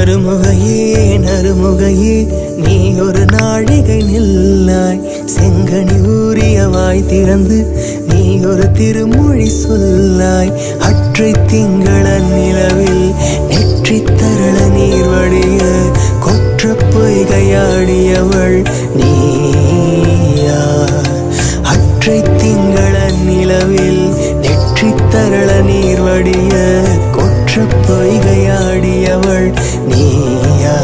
நறுமுகையே நறுமுகையே நீ ஒரு நாழிகை நில்லாய். செங்கனி ஊறிய வாய் திறந்து நீ ஒரு திருமொழி சொல்லாய். அற்றை திங்கள நிலவில் நெற்றி தரள நீர் வடிய கொற்ற பொய்கையாடியவள் நீயா. அற்றை திங்கள நிலவில் நெற்றி தரள நீர் வடிய கொற்ற பொய்கையாடியவள் நீயா.